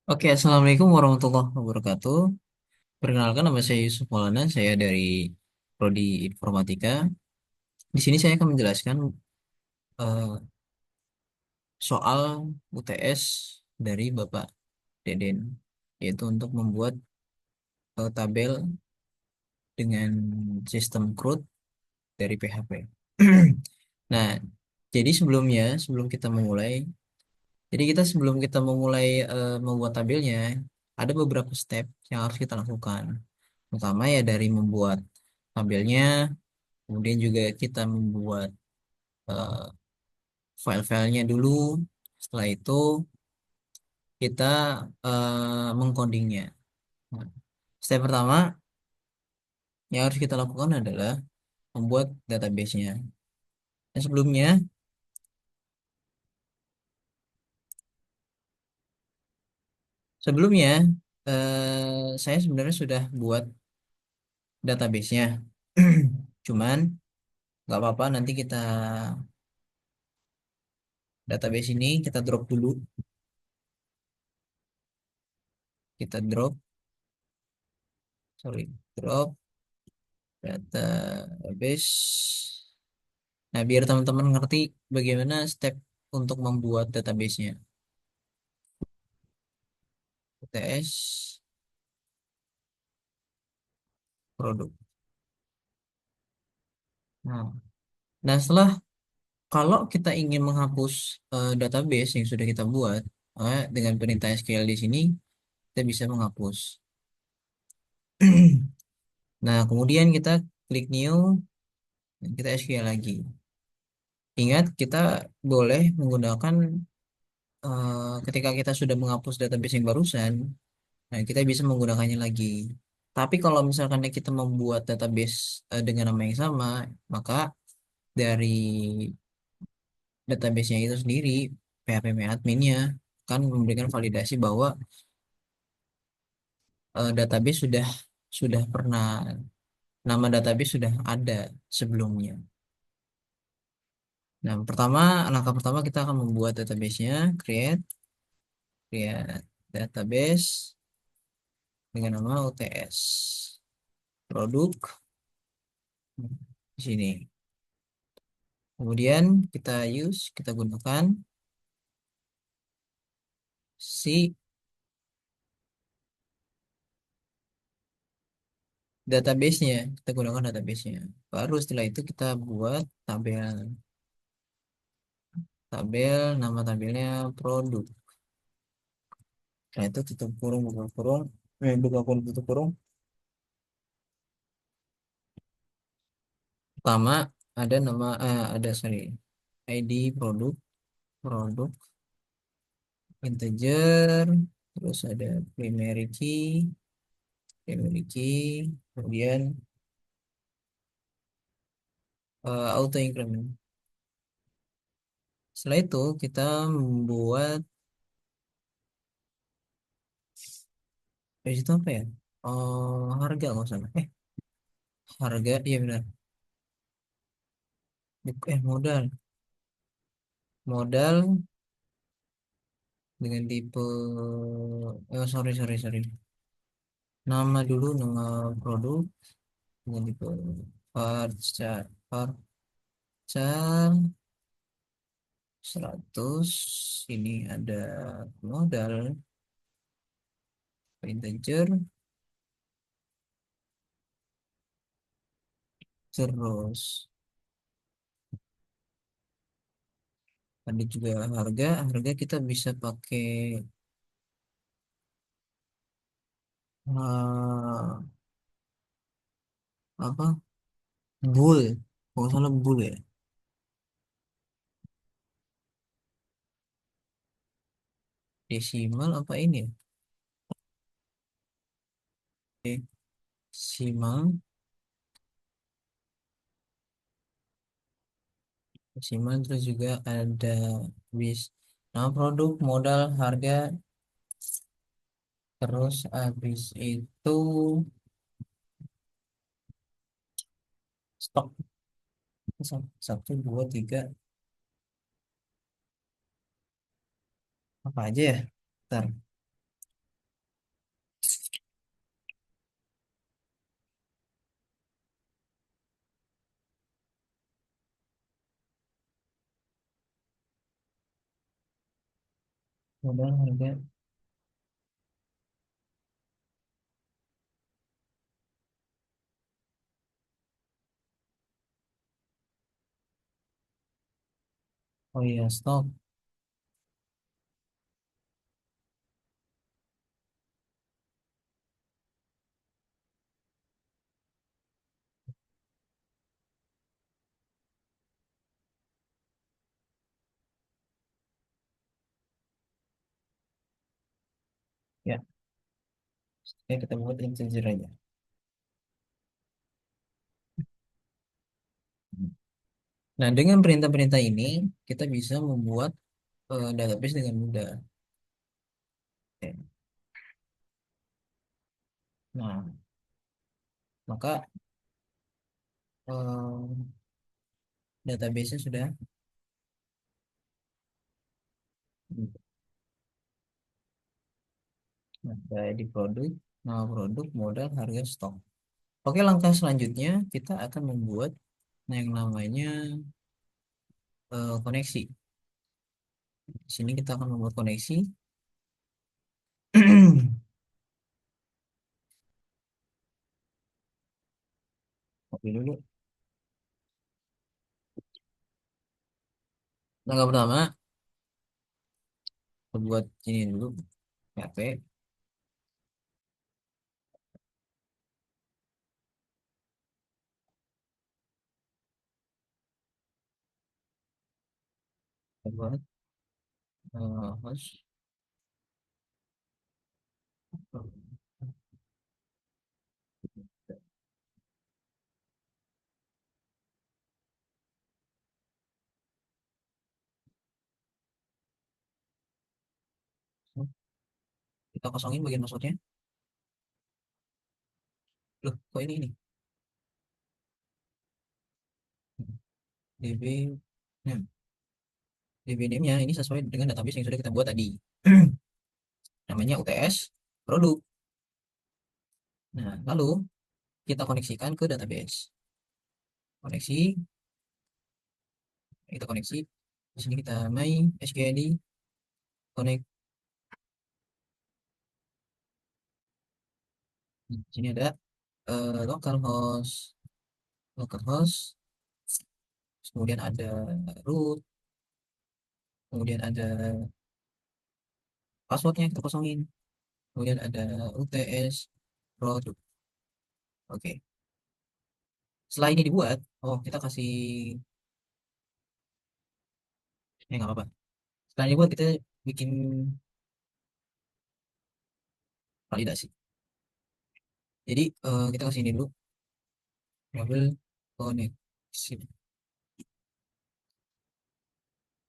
Oke, Assalamualaikum warahmatullahi wabarakatuh. Perkenalkan, nama saya Yusuf Maulana, saya dari Prodi Informatika. Di sini saya akan menjelaskan eh, soal UTS dari Bapak Deden, yaitu untuk membuat tabel dengan sistem CRUD dari PHP. Nah, jadi sebelum kita memulai, sebelum kita memulai membuat tabelnya, ada beberapa step yang harus kita lakukan. Pertama ya dari membuat tabelnya, kemudian juga kita membuat eh, file-filenya dulu. Setelah itu kita mengcodingnya. Nah, step pertama yang harus kita lakukan adalah membuat database-nya. Dan sebelumnya saya sebenarnya sudah buat database-nya. Cuman nggak apa-apa, nanti database ini kita drop dulu, kita drop, sorry, drop database. Nah, biar teman-teman ngerti bagaimana step untuk membuat database-nya. UTS produk. Nah, nah, kalau kita ingin menghapus database yang sudah kita buat, dengan perintah SQL di sini kita bisa menghapus. Nah, kemudian kita klik new dan kita SQL lagi. Ingat, kita boleh menggunakan ketika kita sudah menghapus database yang barusan, nah kita bisa menggunakannya lagi. Tapi kalau misalkan kita membuat database dengan nama yang sama, maka dari database-nya itu sendiri, PHP adminnya kan memberikan validasi bahwa database sudah pernah, nama database sudah ada sebelumnya. Nah, langkah pertama kita akan membuat database-nya, create database dengan nama UTS produk di sini. Kemudian kita gunakan si database-nya, kita gunakan database-nya. Baru setelah itu kita buat nama tabelnya produk. Nah, itu tutup kurung, buka kurung, buka kurung, tutup kurung. Pertama ada sorry, ID produk, produk integer, terus ada primary key, kemudian auto increment. Setelah itu kita membuat dari situ apa ya? Harga nggak salah. Harga, iya benar. Modal dengan tipe, sorry sorry sorry. Nama produk dengan tipe varchar varchar 100. Ini ada modal integer, terus ada juga harga kita bisa pakai eh, apa, bull, kalau nggak salah bull ya, desimal apa ini ya, desimal desimal, terus juga ada bis, nama produk, modal, harga, terus habis itu stok. Satu, dua, tiga, apa aja ya, ntar, modal harga. Oh iya, stok. Ya, ya kita buat integer aja. Nah, dengan perintah-perintah ini kita bisa membuat database dengan mudah. Oke. Nah, maka database-nya sudah ada di produk, nama produk, modal, harga, stok. Oke, langkah selanjutnya kita akan membuat yang namanya koneksi. Di sini kita akan membuat koneksi. Copy dulu. Langkah pertama, kita buat ini dulu, PHP. Kita buat host. Kita kosongin bagian passwordnya. Loh, kok ini? DB name. DB name-nya ini sesuai dengan database yang sudah kita buat tadi. Namanya UTS produk. Nah, lalu kita koneksikan ke database. Koneksi, kita koneksi. Di sini kita main SQL connect. Di sini ada localhost, localhost. Kemudian ada root, kemudian ada passwordnya kita kosongin. Kemudian ada UTS produk. Oke. Setelah ini dibuat, oh kita kasih, nggak apa-apa. Setelah ini dibuat kita bikin validasi. Jadi kita kasih ini dulu, label koneksi.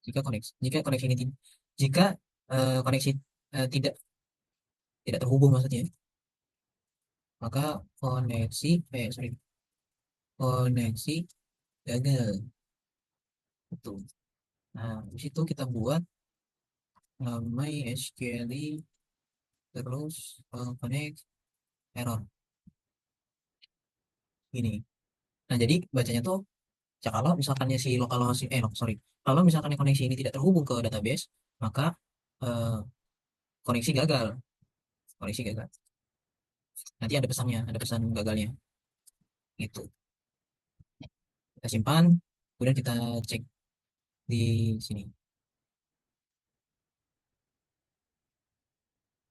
Jika koneksi ini jika koneksi tidak tidak terhubung maksudnya, maka sorry, koneksi gagal. Betul. Nah, di situ kita buat my SQL terus connect error ini. Nah, jadi bacanya tuh, ya kalau misalkannya si localhost sorry, kalau misalkan koneksi ini tidak terhubung ke database, maka eh, koneksi gagal. Koneksi gagal. Nanti ada pesannya, ada pesan gagalnya. Gitu. Kita simpan, kemudian kita cek di sini.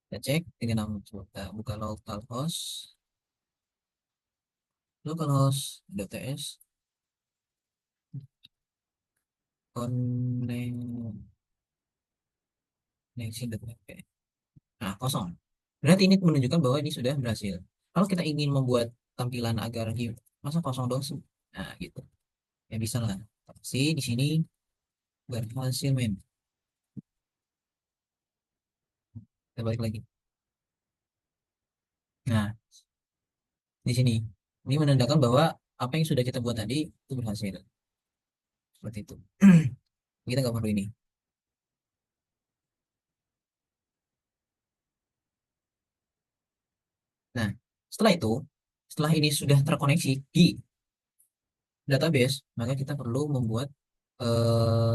Kita cek dengan nama, kita buka localhost .ts connection.php. Nah, kosong. Berarti ini menunjukkan bahwa ini sudah berhasil. Kalau kita ingin membuat tampilan agar masa kosong dong sih? Nah, gitu. Ya bisa lah. Tapi di sini berhasil men. Kita balik lagi. Nah, di sini ini menandakan bahwa apa yang sudah kita buat tadi itu berhasil. Seperti itu. Kita nggak perlu ini. Nah, setelah itu, setelah ini sudah terkoneksi di database, maka kita perlu membuat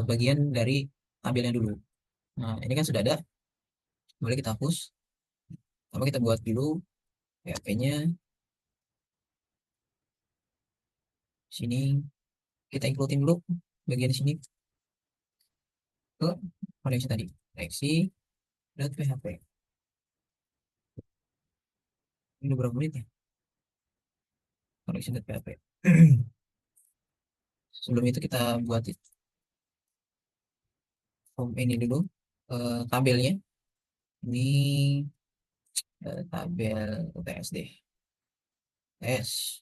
bagian dari tabelnya dulu. Nah, ini kan sudah ada. boleh kita hapus. Tapi kita buat dulu PHP-nya sini, kita includein dulu bagian sini ke koneksi tadi, koneksi.php. Ini udah berapa menit ya koneksi.php. Sebelum itu kita buat form ini dulu, tabelnya. Ini tabel UTS deh. S.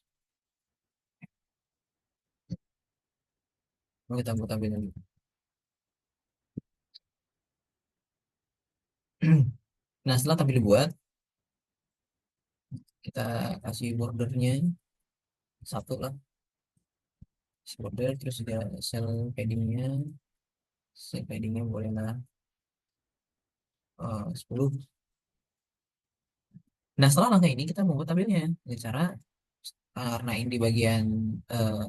Mau kita buat tabel dulu. Nah, setelah tabel dibuat, kita kasih bordernya satu lah, border, terus juga cell paddingnya bolehlah 10. Nah, setelah langkah ini kita membuat tabelnya dengan cara, karena ini di bagian eh,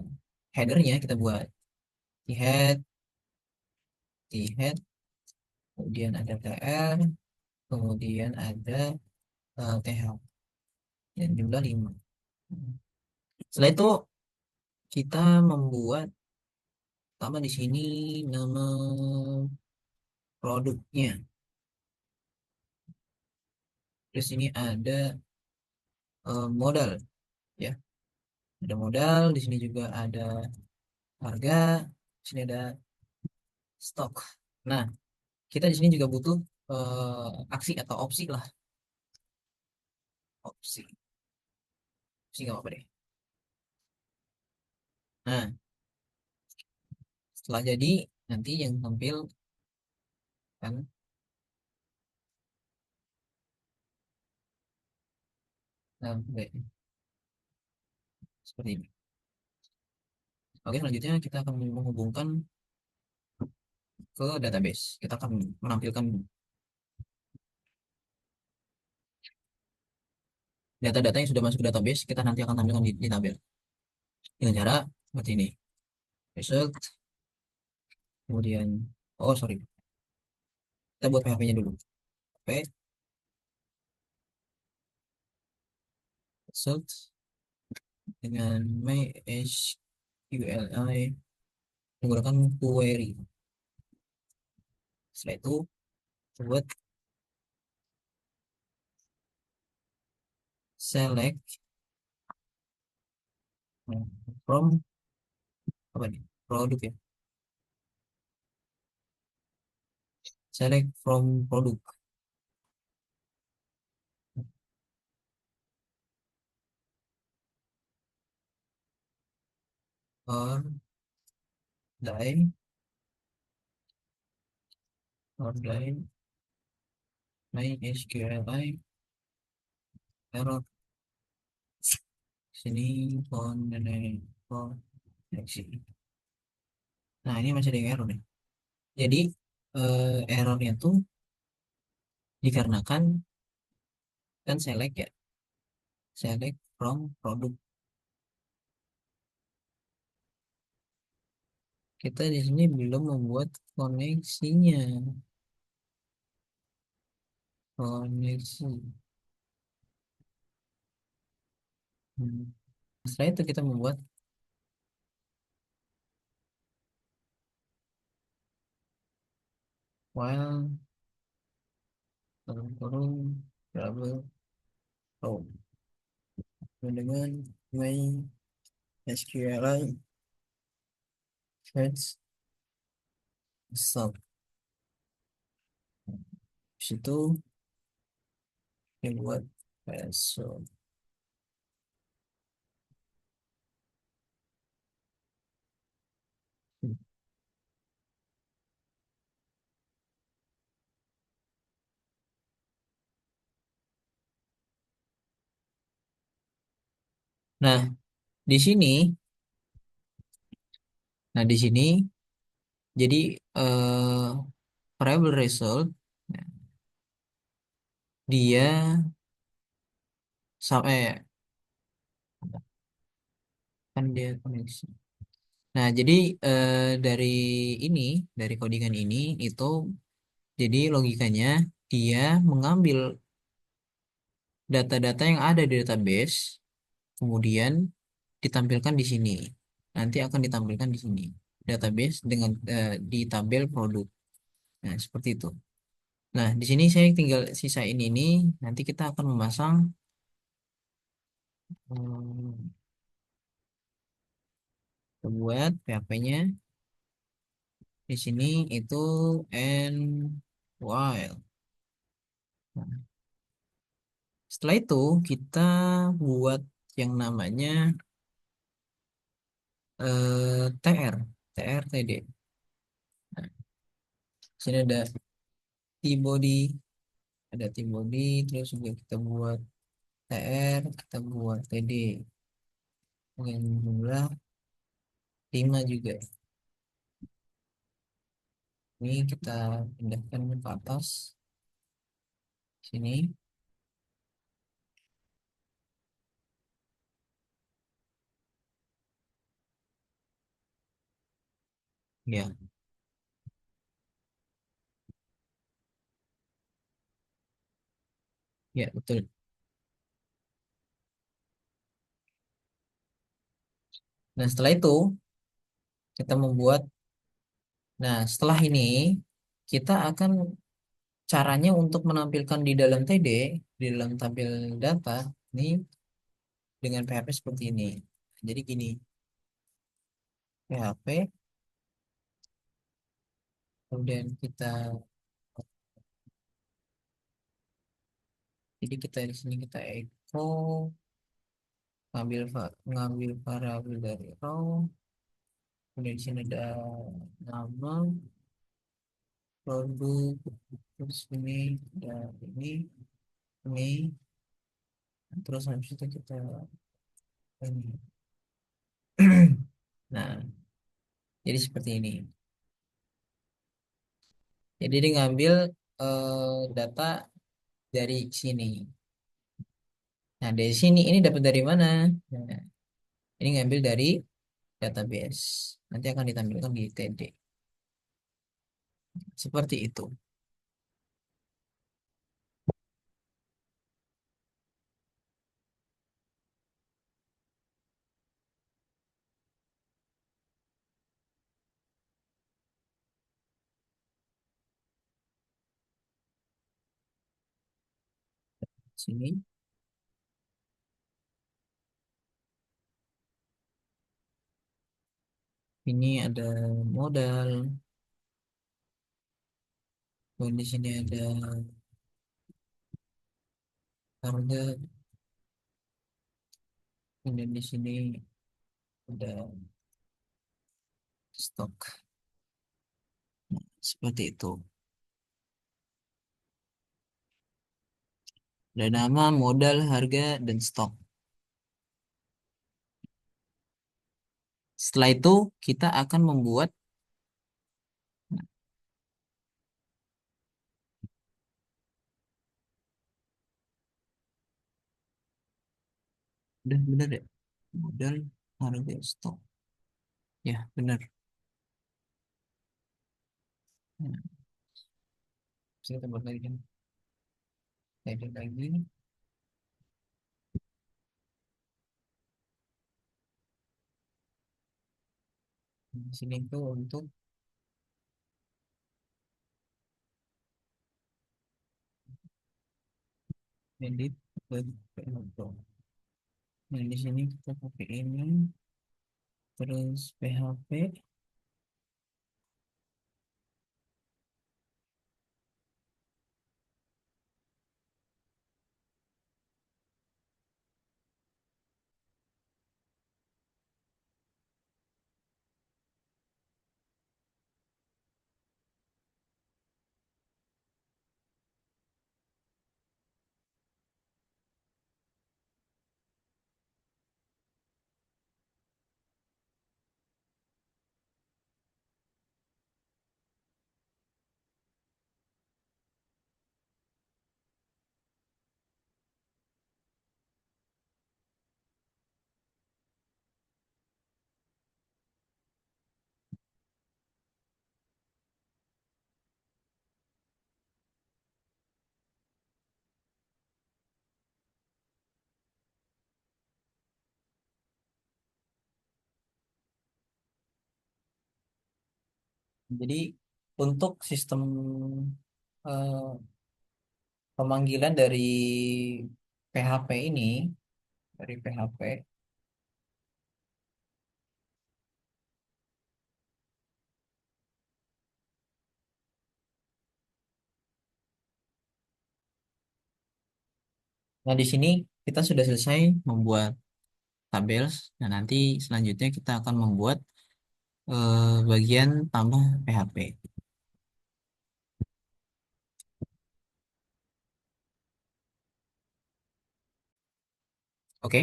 headernya, kita buat di head, kemudian ada tr, kemudian ada th, dan jumlah 5. Setelah itu kita membuat tambah di sini nama produknya. Terus ini ada modal, ya. Ada modal, di sini juga ada harga, di sini ada stok. Nah, kita di sini juga butuh aksi atau opsi lah. Opsi nggak apa-apa deh. Nah, setelah jadi, nanti yang tampil kan, nah, seperti ini. Oke, selanjutnya kita akan menghubungkan ke database. Kita akan menampilkan data-data yang sudah masuk ke database. Kita nanti akan tampilkan di tabel dengan cara seperti ini. Result, kemudian, oh sorry, kita buat PHP-nya dulu. PHP result dengan MySQLi menggunakan query. Setelah itu buat select from apa nih, produk ya, select from produk, or die, MySQLi error sini koneksi. Nah, ini masih ada yang error nih. Jadi errornya tuh dikarenakan kan select ya, select from produk. Kita di sini belum membuat koneksinya. Koneksi. Hmm. Setelah itu kita membuat while kurung double row dengan main SQLi fetch sub. Situ yang buat password. Nah, di sini, di sini jadi variable result, nah, dia sampai kan dia koneksi. Nah, jadi dari ini, dari codingan ini itu, jadi logikanya dia mengambil data-data yang ada di database, kemudian ditampilkan di sini. Nanti akan ditampilkan di sini. Database dengan di tabel produk. Nah, seperti itu. Nah, di sini saya tinggal sisain ini. Nanti kita akan memasang hmm, kita buat PHP-nya di sini itu and while. Nah, setelah itu kita buat yang namanya TR, TRTD. Nah, di sini ada T-body, ada T-body, terus juga kita buat TR, kita buat TD dengan jumlah 5 juga. Ini kita pindahkan ke atas sini. Ya, ya betul. Nah, setelah itu kita membuat, nah setelah ini kita akan caranya untuk menampilkan di dalam TD, di dalam tabel data ini dengan PHP seperti ini. Jadi gini, PHP, kemudian jadi kita di sini kita echo, ngambil variabel dari row, kemudian di sini ada nama, produk, terus ini, terus habis itu kita ini. Nah, jadi seperti ini. Jadi dia ngambil data dari sini. Nah, dari sini ini dapat dari mana? Nah, ini ngambil dari database. Nanti akan ditampilkan di TD. Seperti itu. Sini, ini ada modal. Dan di sini ada harga. Dan di sini ada stok. Seperti itu. Ada nama, modal, harga, dan stok. Setelah itu kita akan membuat, udah bener ya, modal, harga, stok. Ya, benar. Nah, saya tambah lagi kan. Edit lagi. Di sini tuh untuk edit foto. Nah, di sini kita pakai ini, terus PHP. Jadi untuk sistem eh, pemanggilan dari PHP ini, dari PHP, nah di sini kita sudah selesai membuat tabel. Nah nanti selanjutnya kita akan membuat bagian tambah PHP. Oke.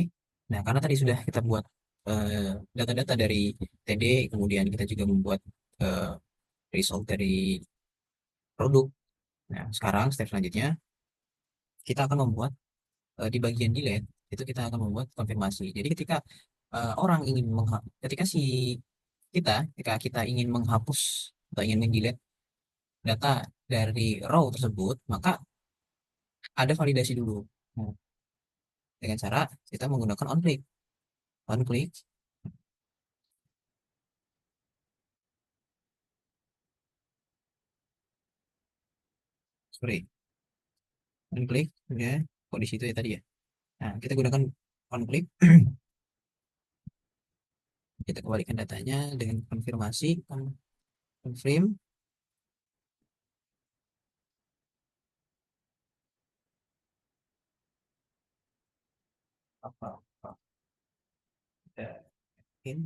Nah karena tadi sudah kita buat eh, data-data dari TD, kemudian kita juga membuat eh, result dari produk. Nah sekarang step selanjutnya kita akan membuat di bagian delete itu kita akan membuat konfirmasi. Jadi ketika orang ingin ketika ketika kita ingin menghapus atau ingin mendelete data dari row tersebut, maka ada validasi dulu. Nah, dengan cara kita menggunakan on click, sorry, on click, ya, kok di situ ya tadi ya. Nah, kita gunakan on click, kita kembalikan datanya dengan konfirmasi, confirm, apa, kita yakin,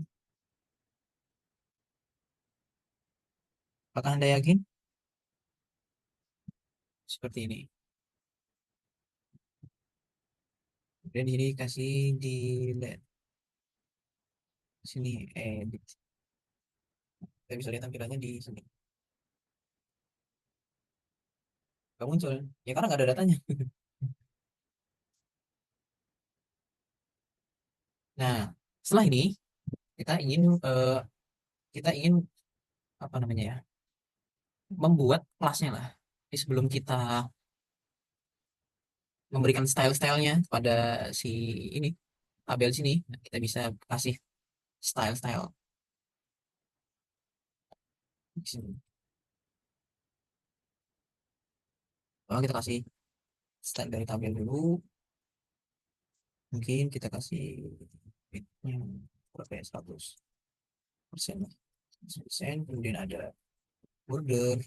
apakah Anda yakin? Seperti ini. Dan ini kasih di sini edit. Kita bisa lihat tampilannya di sini. Gak muncul. Ya karena nggak ada datanya. Nah, setelah ini kita ingin kita ingin apa namanya ya? Membuat kelasnya lah. Jadi sebelum kita memberikan style-stylenya pada si ini tabel sini, nah, kita bisa kasih style-style di sini. Kita kasih style dari tabel dulu. Mungkin kita kasih width-nya berapa ya, 100% lah. 100%. Kemudian ada border,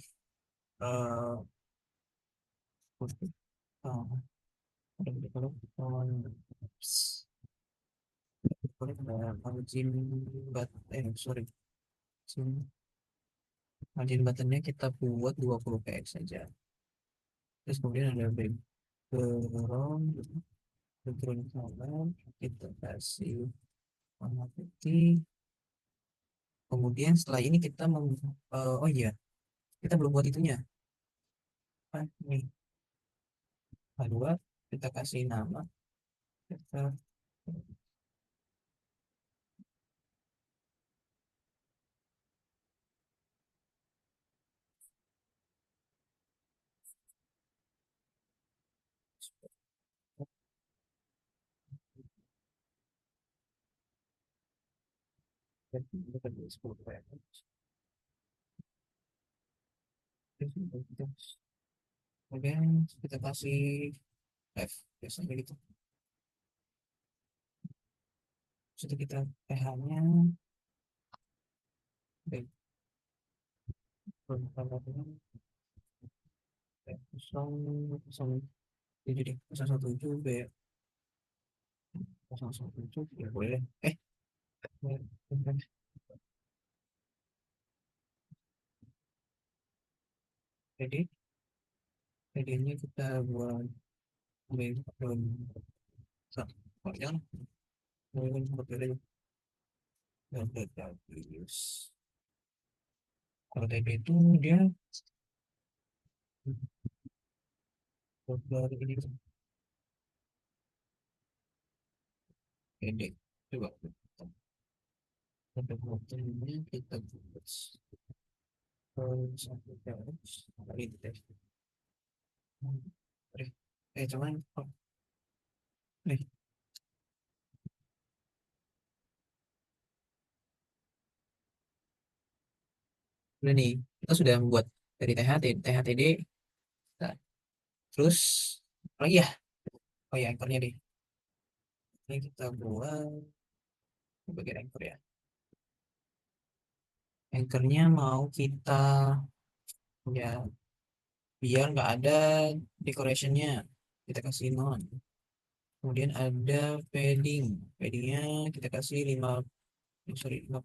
eh border, eh, kalau boleh ada margin sorry, sini margin buttonnya kita buat 20 px saja. Terus kemudian ada background, color kita kasih warna putih. Kemudian setelah ini kita oh iya, kita belum buat itunya. Nih, kedua kita kasih nama, kita kita 10 px. Kemudian kita kasih F biasanya gitu. Sudah kita pH-nya baik, kosong tujuh deh, 017 B 017 ya boleh. Jadi PD-nya kita buat background satu, jangan background berbeda dan database. Kalau TB itu dia dari ini PD. Coba untuk motornya kita buat satu terus kali itu deh. Cuman nih, udah nih. kita sudah membuat dari THTD. Nah, terus apa lagi ya? Oh ya, anchornya deh. Ini kita buat bagian anchor ya. Anchornya mau kita ya biar nggak ada decorationnya, kita kasih non. Kemudian ada paddingnya kita kasih 5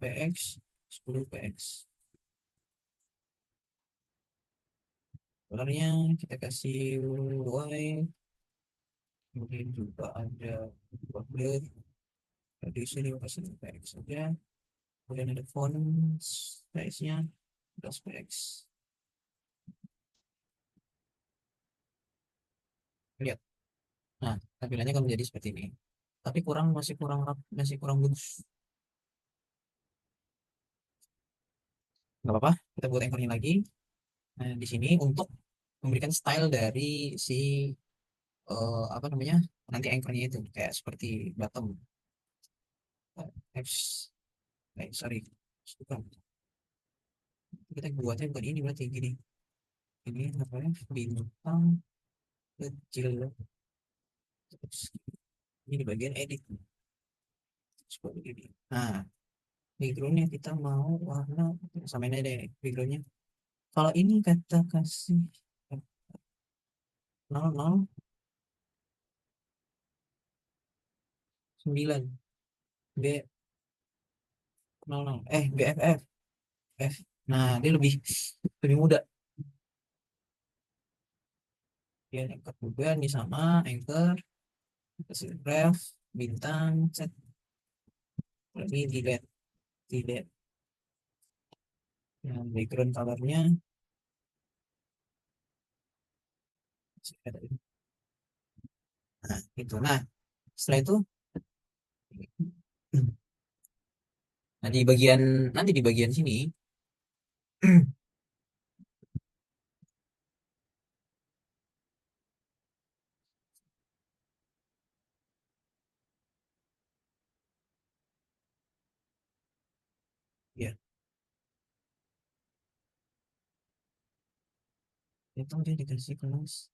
px 10 px. Colornya kita kasih white. Kemudian juga ada border di sini kasih 5 px saja. Kemudian ada font size nya 11 px. Lihat, nah tampilannya kan menjadi seperti ini, tapi masih kurang masih kurang bagus. Nggak apa-apa, kita buat anchornya lagi. Nah, di sini untuk memberikan style dari si apa namanya, nanti anchornya itu kayak seperti bottom, apps, sorry, bukan. Kita buatnya bukan ini, berarti gini. Ini namanya bintang kecil. Terus ini di bagian edit seperti ini. Nah, backgroundnya kita mau warna, samain aja deh backgroundnya. Kalau ini kita kasih 009 B 00 BFF F. Nah, dia lebih lebih muda. Dia anchor juga nih, sama anchor kasih ref bintang set lagi delete yang background colornya. Nah itu, nah setelah itu nah di bagian, nanti di bagian sini ya itu dia dikasih kelas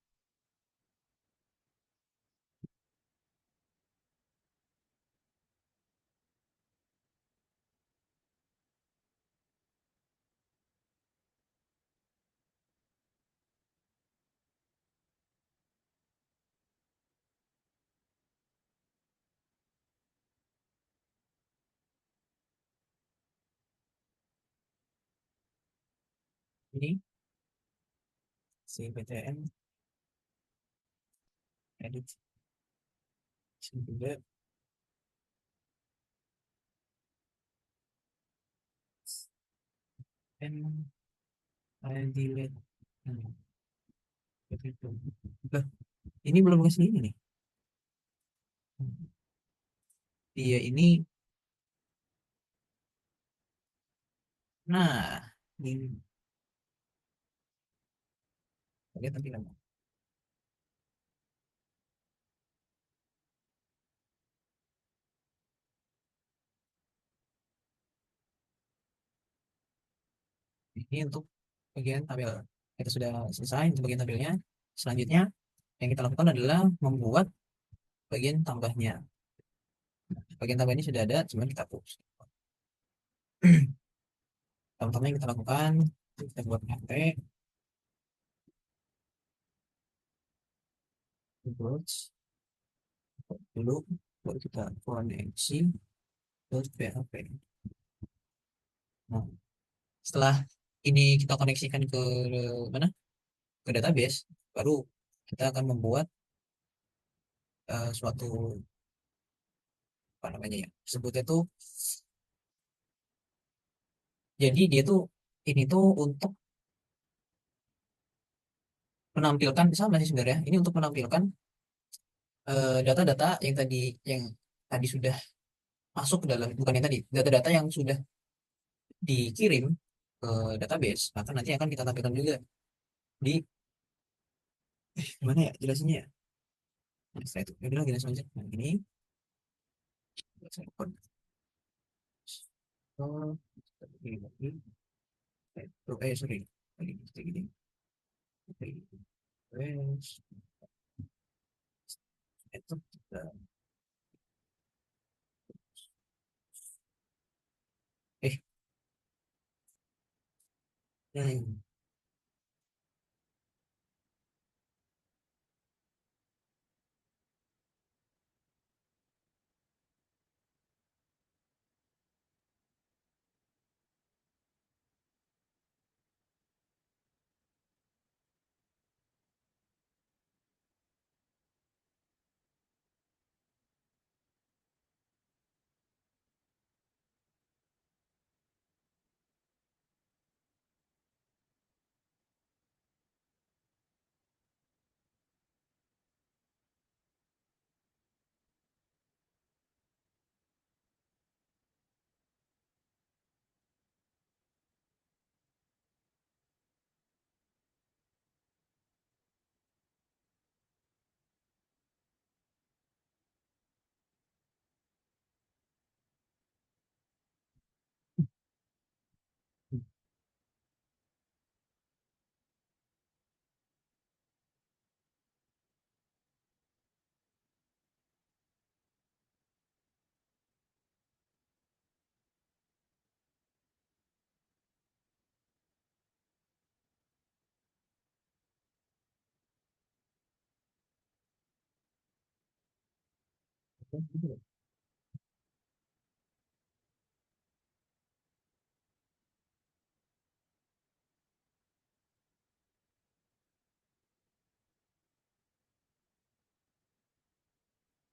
ini si PTN edit sini juga, and I delete. Nah, seperti itu. Lah, ini belum kasih ini nih. Iya ini, nah ini lihat tampilan. Ini untuk bagian tampil kita sudah selesai untuk bagian tampilnya. Selanjutnya yang kita lakukan adalah membuat bagian tambahnya. Bagian tambah ini sudah ada, cuman kita hapus. Pertama yang kita lakukan, kita buat rt approach dulu, baru kita koneksi ke PHP. Nah, setelah ini kita koneksikan ke mana? Ke database, baru kita akan membuat suatu apa namanya ya? Sebutnya tuh, jadi dia tuh ini tuh untuk menampilkan sama sih sebenarnya. Ini untuk menampilkan data-data yang tadi sudah masuk ke dalam, bukan yang tadi, data-data yang sudah dikirim ke database, maka nanti akan kita tampilkan juga di gimana ya jelasinnya ya. Nah, setelah itu ya udah lagi langsung aja. Nah ini saya code. Oh, ini lagi. Sorry, lagi gini. Request, itu kita- eh, hmm,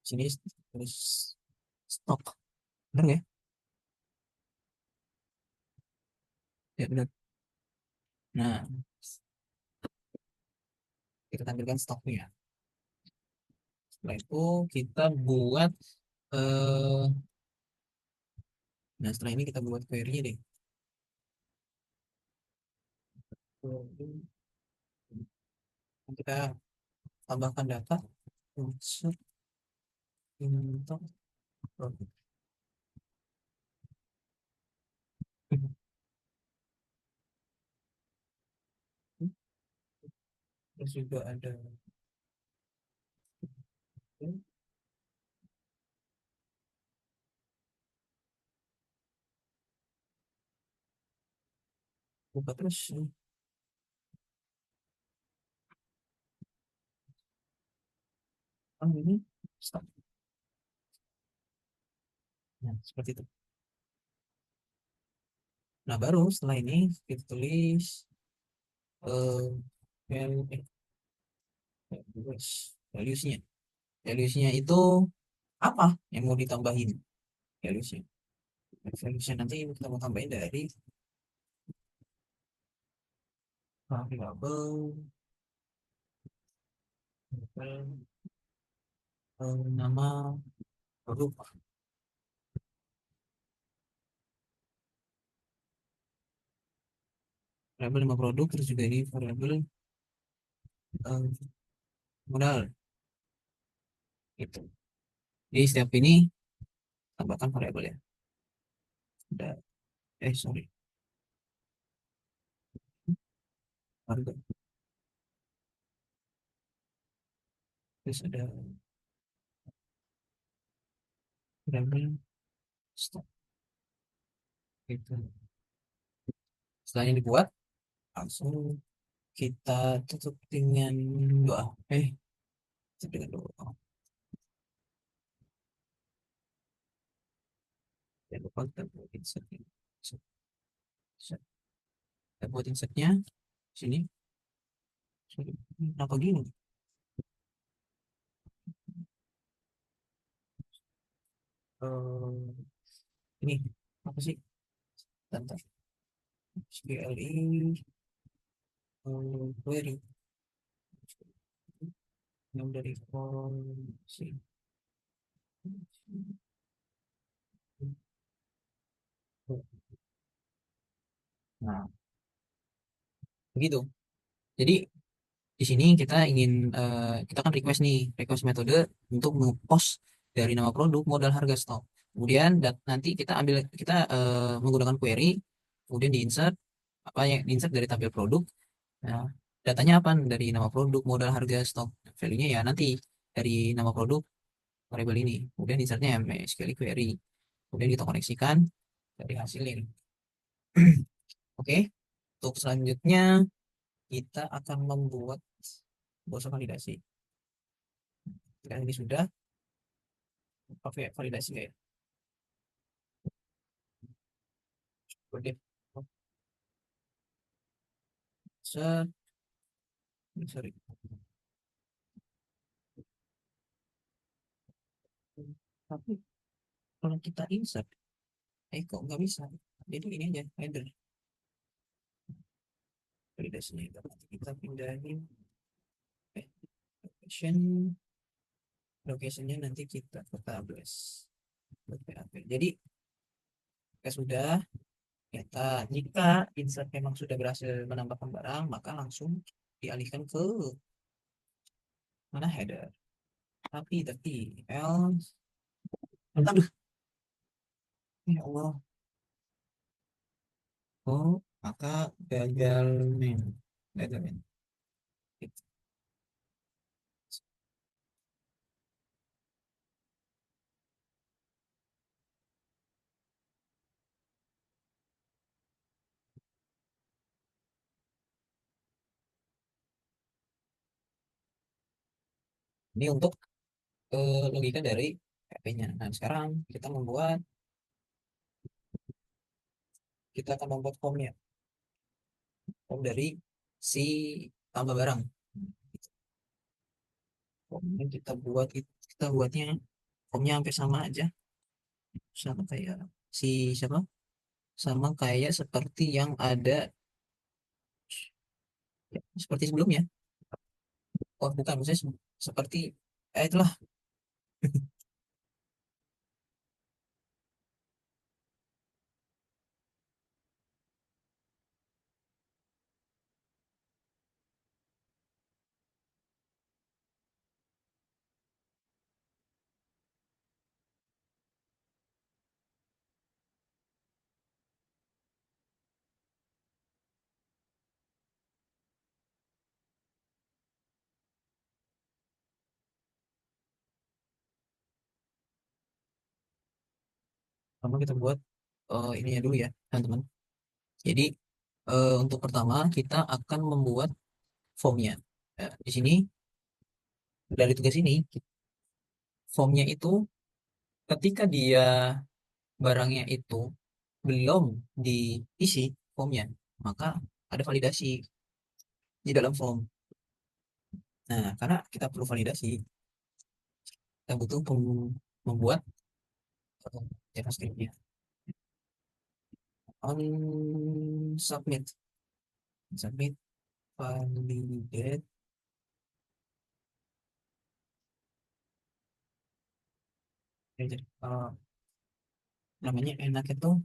sini terus stok, benar nggak ya? Ya benar. Nah, kita tampilkan stoknya. Setelah itu kita buat, eh nah setelah ini kita buat query deh. Kita tambahkan data untuk produk. Terus juga ada buka terus. Ini stop. Nah, seperti itu. Nah, baru setelah ini kita tulis eh values-nya. Values-nya itu apa yang mau ditambahin? Values-nya. Values-nya nanti kita mau tambahin dari variabel, nama produk. Variabel nama produk, terus juga ini variabel eh, modal itu. Jadi setiap ini tambahkan variabel ya. Ada, sorry, harga. Terus ada variabel stock gitu. Setelah ini dibuat, langsung kita tutup dengan doa. Tutup dengan doa. Jangan lupa kita buat insertnya. Kita buat insertnya sini. Kenapa gini? Eh, ini apa sih? Bentar. CLI query yang dari si. Nah, begitu. Jadi di sini kita ingin, kita kan request nih, request metode untuk nge-post dari nama produk, modal, harga, stok. Kemudian nanti kita ambil, kita menggunakan query, kemudian di insert, apa yang insert dari tampil produk. Nah, datanya apa? Dari nama produk, modal, harga, stok. Value-nya ya nanti dari nama produk variabel ini. Kemudian insertnya MySQL query. Kemudian kita koneksikan dari hasilin. Oke, untuk selanjutnya kita akan membuat proses validasi. Dan ini sudah pakai validasi nggak ya? Oke, set, sorry. Tapi kalau kita insert, kok nggak bisa? Jadi ini aja header validasinya itu. Nanti kita pindahin eh, location, locationnya nanti kita ke tables. PHP. Jadi sudah kita jika insert memang sudah berhasil menambahkan barang, maka langsung dialihkan ke mana header. Tapi else, aduh, ya Allah, oh maka gagal main, gagal main. Ini untuk logika dari PHP-nya. Nah sekarang kita akan membuat formnya, form dari si tambah barang. Formnya kita buatnya formnya hampir sama aja, sama kayak si siapa, sama kayak seperti yang ada seperti sebelumnya. Oh bukan, maksudnya seperti itulah. Pertama kita buat ininya dulu ya teman-teman. Jadi untuk pertama kita akan membuat formnya. Di sini dari tugas ini formnya itu ketika dia barangnya itu belum diisi formnya, maka ada validasi di dalam form. Nah karena kita perlu validasi, kita butuh membuat JavaScript-nya on submit validate. Ya, jadi namanya enak itu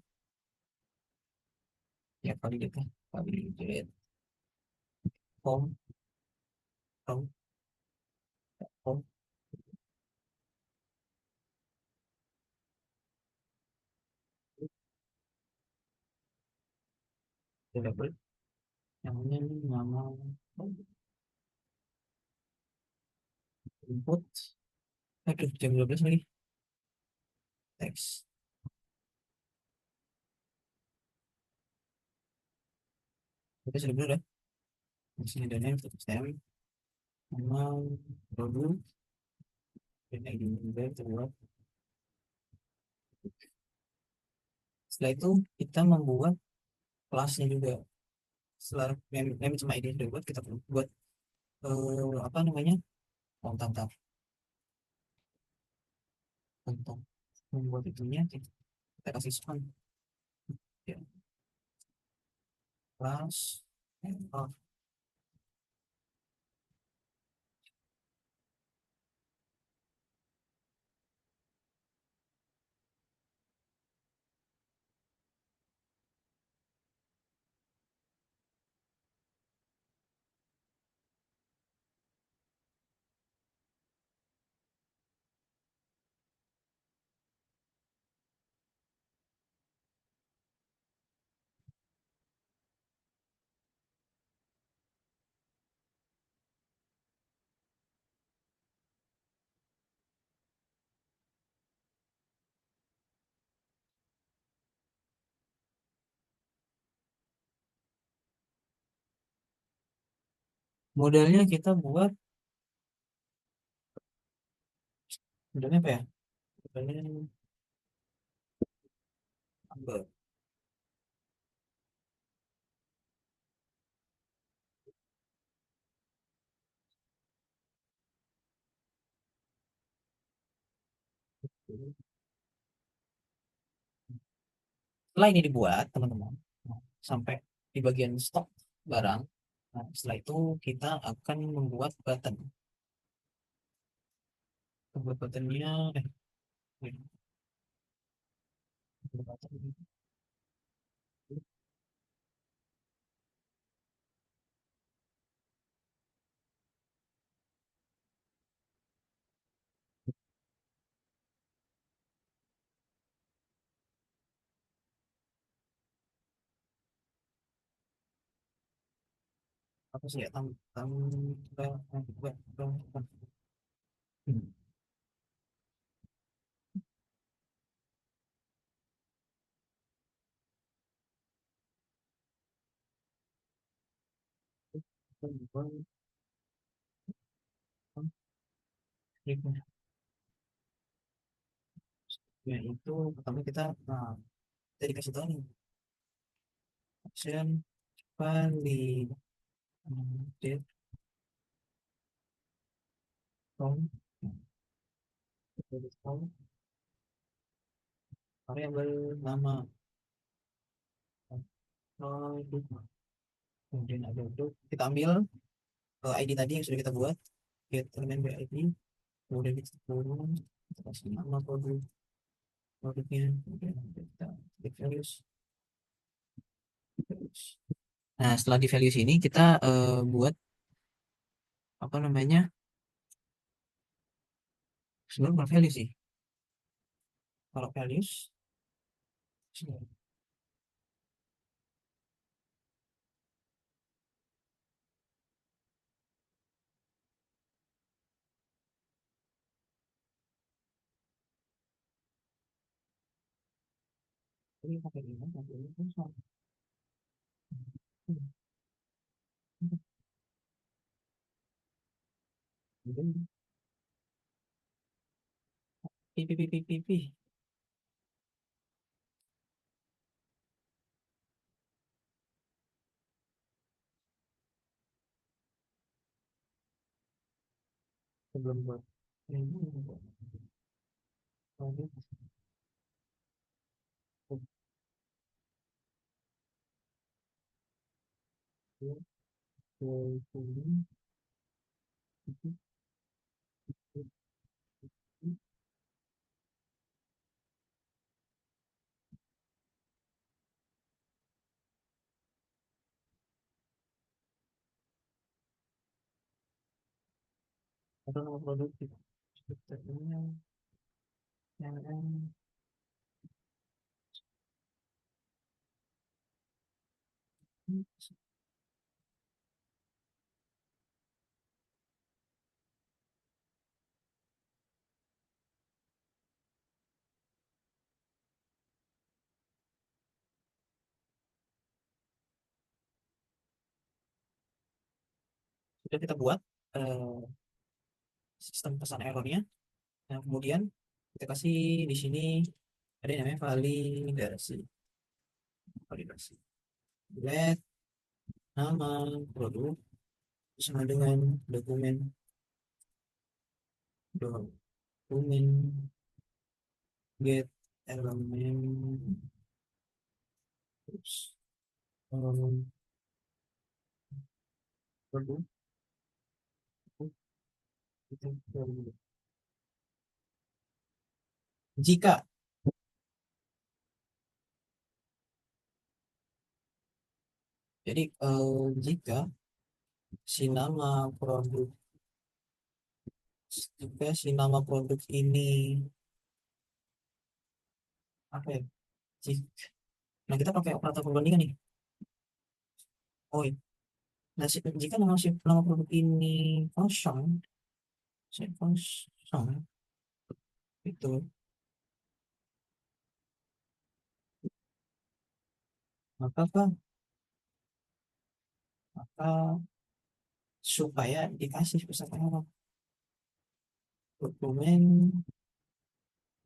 ya validate ya. Validate form form form variable, namanya nama input. Aduh jam 12 lagi. Teks kita sudah benar ya. Di sini ada name, stem, nama, produk, dan ID juga terbuat. Setelah itu kita membuat kelasnya juga. Setelah name sama ID sudah buat, kita buat apa namanya, kontak untuk membuat itunya kita kasih span ya, kelas oh, Modalnya kita buat, modalnya apa ya? Modalnya apa? Setelah ini dibuat, teman-teman, sampai di bagian stok barang, nah, setelah itu kita akan membuat button. Membuat buttonnya, wait, membuat button. Apa sih ya, hmm. Ya itu pertama kita, nah, kita dikasih tahu nih action valid, date from from variabel nama produk, kemudian ada produk, kita ambil ID tadi yang sudah kita buat, get element by ID, kemudian kita turun, kita kasih nama produknya, kemudian kita klik values. Nah, setelah di values ini kita buat apa namanya? Sebenarnya bukan values sih. Kalau values, ini pakai ini, pakai ini, terus kemudian pipi pipi pipi sebelum buat ini, produk, atau nama produk kita. Sebenarnya yang sudah kita buat eh, sistem pesan errornya. Nah, kemudian kita kasih di sini ada yang namanya validasi. Validasi. Let nama produk sama dengan dokumen dokumen get elemen, terus produk itu. Jika, jadi jika si nama produk jika si nama produk ini apa ya? Jika, nah kita pakai operator perbandingan nih. Oh iya. Nah, jika nama produk ini kosong, kosong itu, maka apa? Maka supaya dikasih pesan error dokumen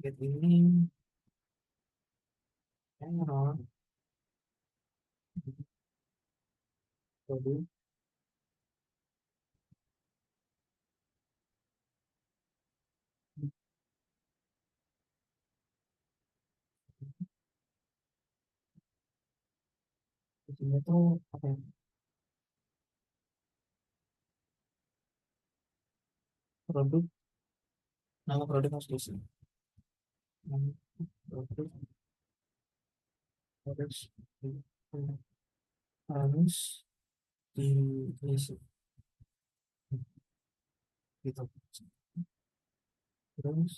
get ini error produk di sini tuh apa ya? Produk, nama produk harus diisi. Nama produk harus harus diisi gitu. Terus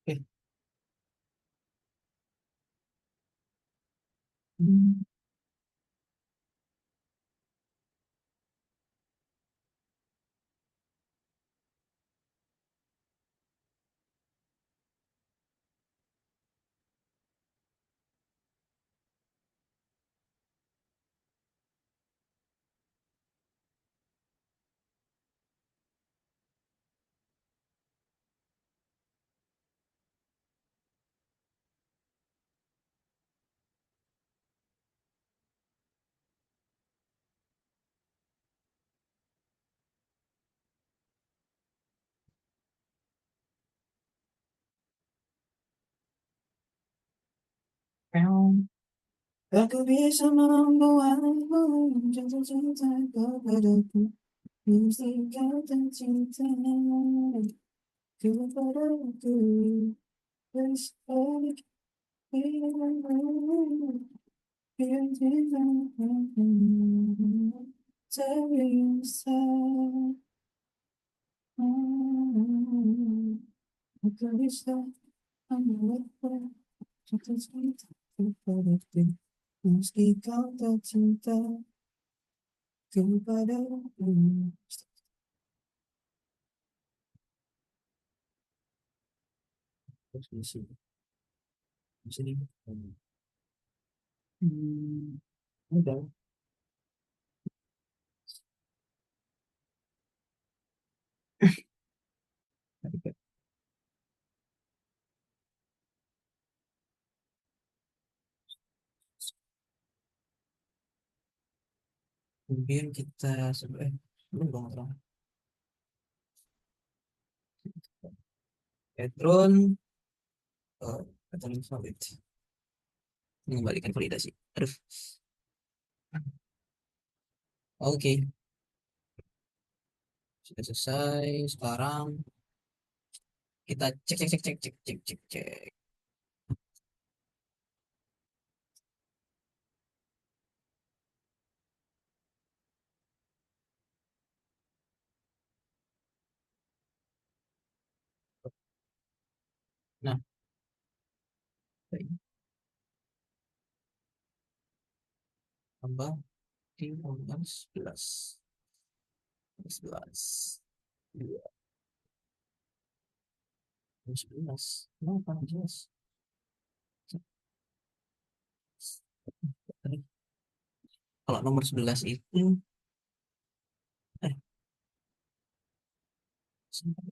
eh hmm, meow. Aku bisa membuatmu jatuh cinta kepadaku. Mesti kau tak cinta kepadaku. Bersalik pilihanmu yang tidak terbiasa. Aku bisa membuatmu jatuh cinta kepadaku. Meski kau tak cinta kepadaku. Terus di sini. Hmm, udah. Kemudian kita sebenarnya belum dong orang Petron, Petron valid. Mengembalikan validasi. Aduh. Oke, sudah selesai. Sekarang kita cek cek cek cek cek cek cek cek. Nah, tambah tinggal 11. 11. 11. Kenapa 11? Kalau nomor 11 itu eh sebentar,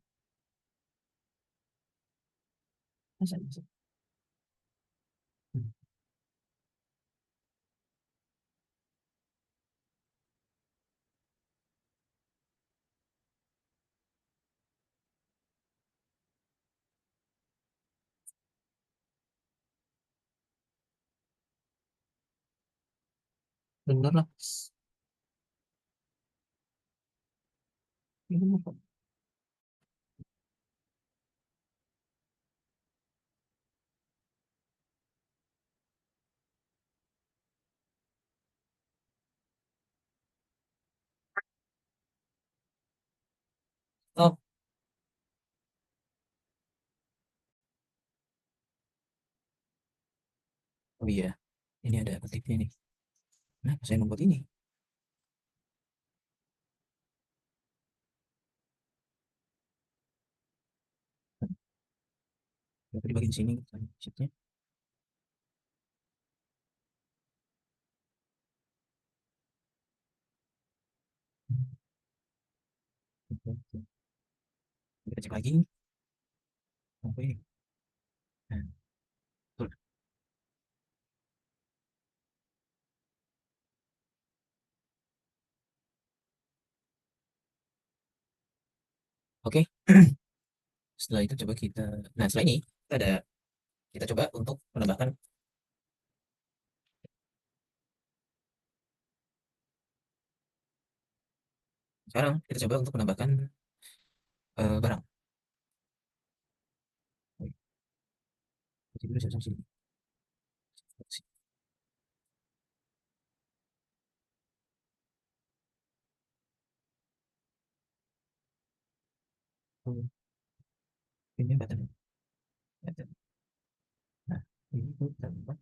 masa bisa? Hmm, bener lah. Ini apa? Oh, oh iya, ini ada ketiknya nih. Nah, saya membuat ini. Berarti di bagian sini kita sheetnya. Kita cek lagi. Oke. Nah, betul. Oke. Setelah itu coba kita, nah setelah ini kita ada, kita coba untuk menambahkan, sekarang kita coba untuk menambahkan barang. Jadi dulu saya sini. Ini button. Button. Nah, ini tuh tambah.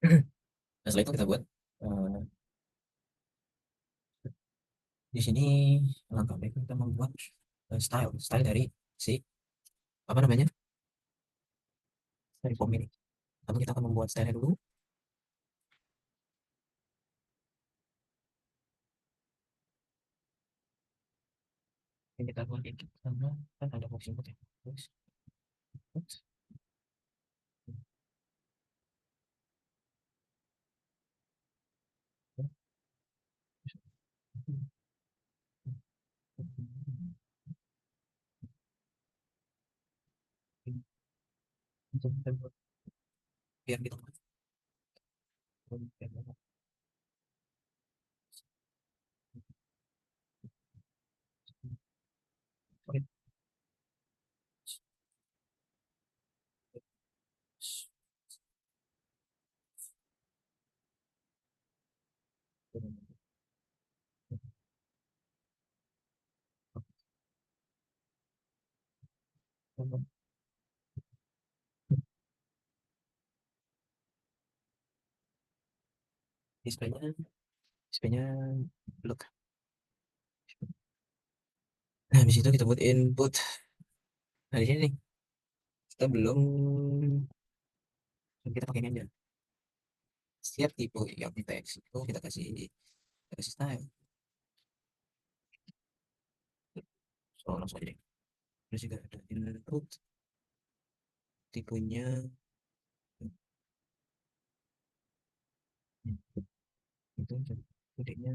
Nah, setelah itu kita buat eh, di sini langkah baiknya kita membuat style, style dari si apa namanya, dari form ini. Lalu kita akan membuat style dulu. Yang kita buat ini sama kan ada box input ya. Box input. Biar kita oke. Displaynya, displaynya look. Nah, habis itu kita buat input. Nah, di sini nih, kita belum, kita pakai ini aja. Setiap tipe yang teks itu kita kasih style. So, langsung aja deh. Terus juga ada input, tipenya, itu kodenya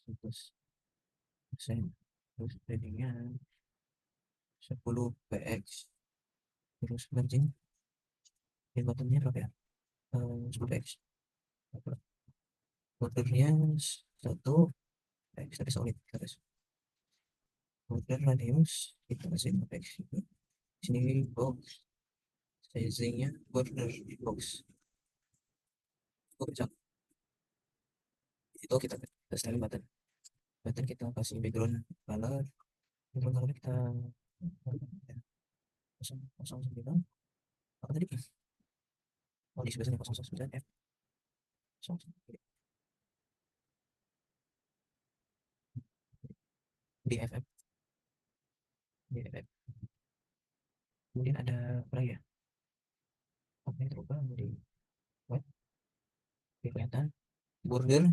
100%. Terus paddingnya 10 px. Terus margin, yang bottomnya berapa ya? 10 px. Bordernya 1 px, tapi solid. Terus border radius kita kasih 5 px juga. Sini box sizingnya border box. Oh, bisa. Itu kita styling button. Button kita kasih background color. Background color kita kosong kosong sembilan. Apa tadi? Oh, di sebelah sini 009 f. 009 DFF. DFF. Kemudian ada apa lagi ya? Apa yang terubah menjadi white? Kelihatan border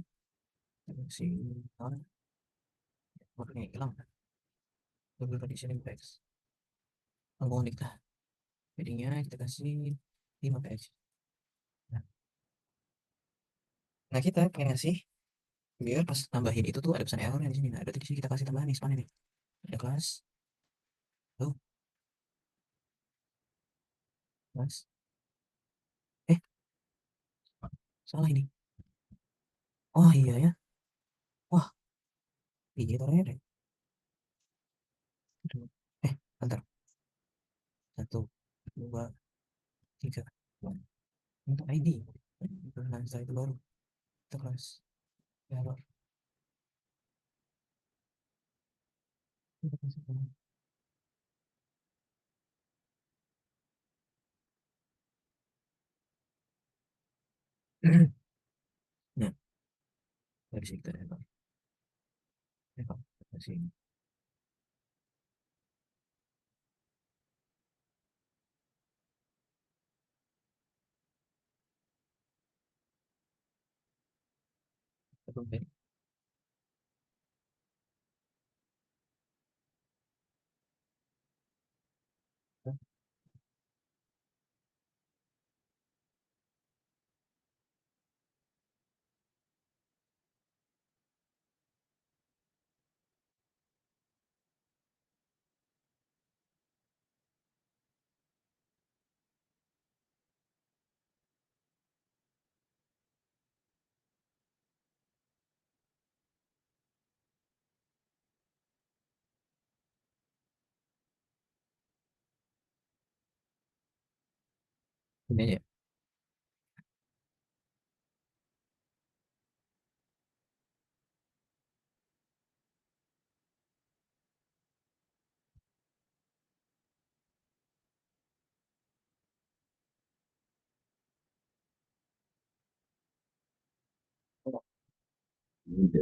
si bordernya hilang. Border conditioning page. Anggung kita. Jadinya kita kasih 5 px. Nah, nah, kita pengen ngasih biar pas tambahin itu tuh ada pesan error di sini. Nah, berarti di sini kita kasih tambahan nih span ini. Ada kelas. Tuh, kelas. Eh, salah ini. Oh iya ya. Wah, iya taruhnya deh. Aduh. Bentar. Satu. dua tiga. Untuk ID. Nah, setelah itu baru kita kelas. Ya, Pak. Kita kasih tahu. Nah, dari sini kita ya, Pak. Ya, Pak. Dari sini. Oke. Ini aja.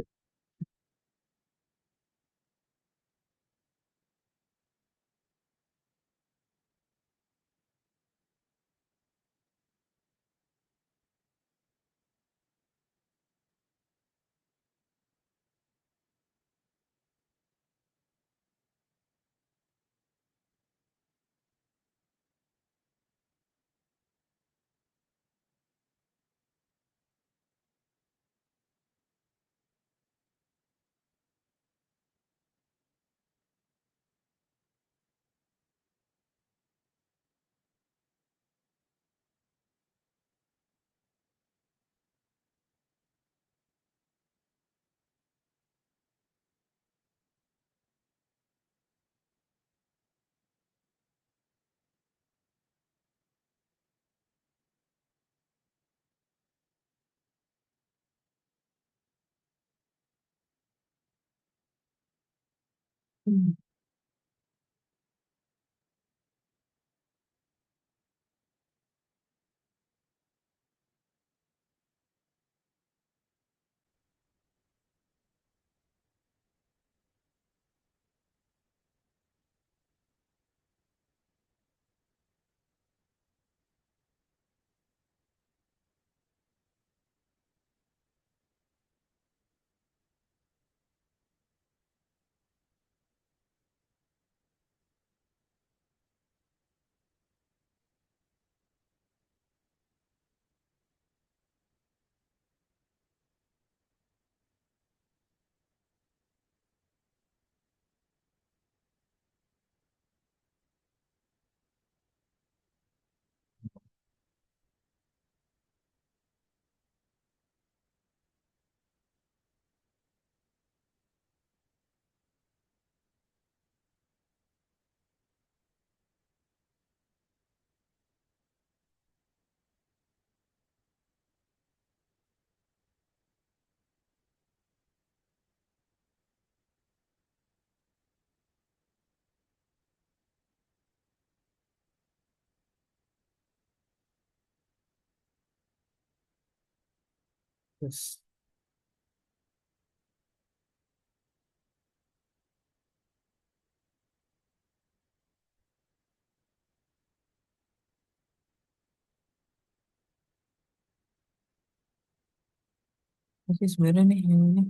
Terus, apa sih sebenarnya nih yang ini?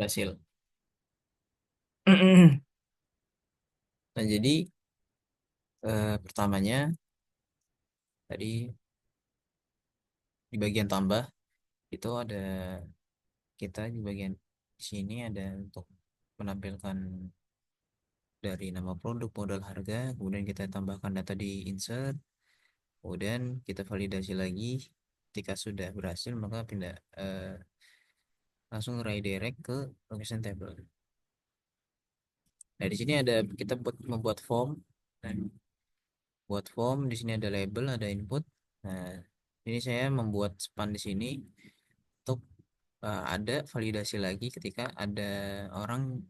Berhasil. Nah, jadi pertamanya tadi di bagian tambah itu ada kita di bagian sini ada untuk menampilkan dari nama produk, modal harga, kemudian kita tambahkan data di insert, kemudian kita validasi lagi. Ketika sudah berhasil, maka pindah langsung redirect ke location table. Nah, di sini ada kita membuat form. Nah, buat form di sini ada label, ada input. Nah, ini saya membuat span di sini untuk ada validasi lagi orang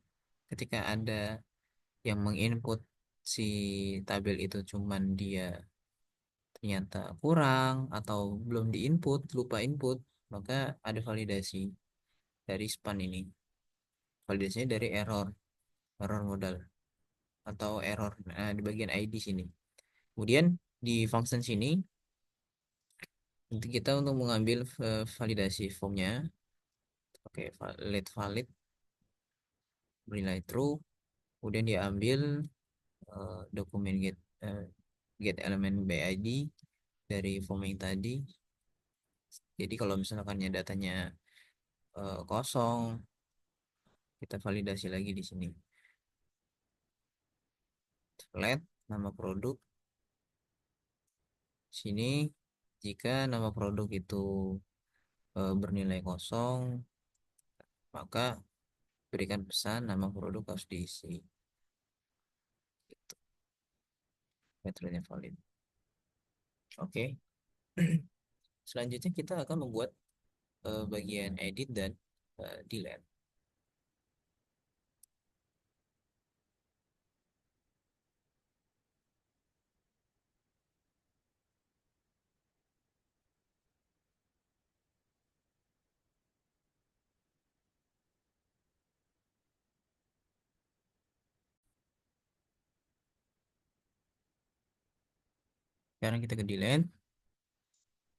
ketika ada yang menginput si tabel itu cuman dia ternyata kurang atau belum diinput, lupa input, maka ada validasi dari span ini. Validasinya dari error modal atau error di bagian ID sini. Kemudian di function sini nanti kita untuk mengambil validasi formnya pakai let valid bernilai true, kemudian diambil dokumen get element by ID dari form yang tadi. Jadi kalau misalkannya datanya kosong, kita validasi lagi di sini. Let nama produk sini jika nama produk itu bernilai kosong, maka berikan pesan nama produk harus diisi. Gitu. Metodenya valid. Oke. Selanjutnya kita akan membuat bagian edit dan delete. Sekarang kita ke delete,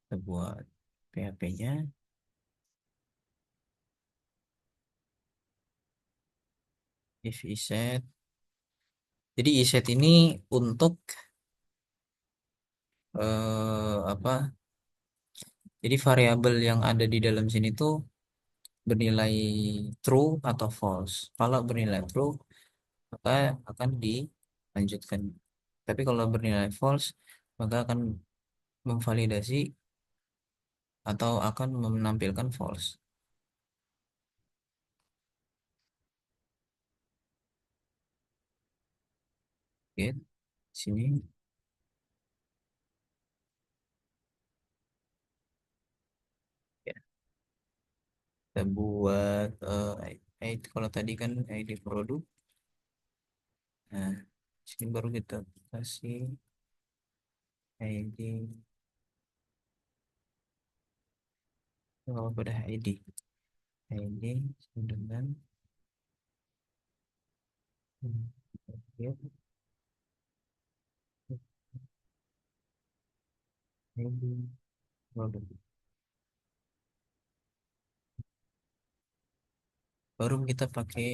kita buat PHP-nya, if iset. Jadi iset ini untuk apa? Jadi variabel yang ada di dalam sini tuh bernilai true atau false. Kalau bernilai true, maka akan dilanjutkan. Tapi kalau bernilai false, maka akan memvalidasi atau akan menampilkan false. Oke, sini ya, kita buat ID. Kalau tadi kan ID produk. Nah, sini baru kita kasih ID. Oh, pada ID. ID dengan ya, ID produk. Baru kita pakai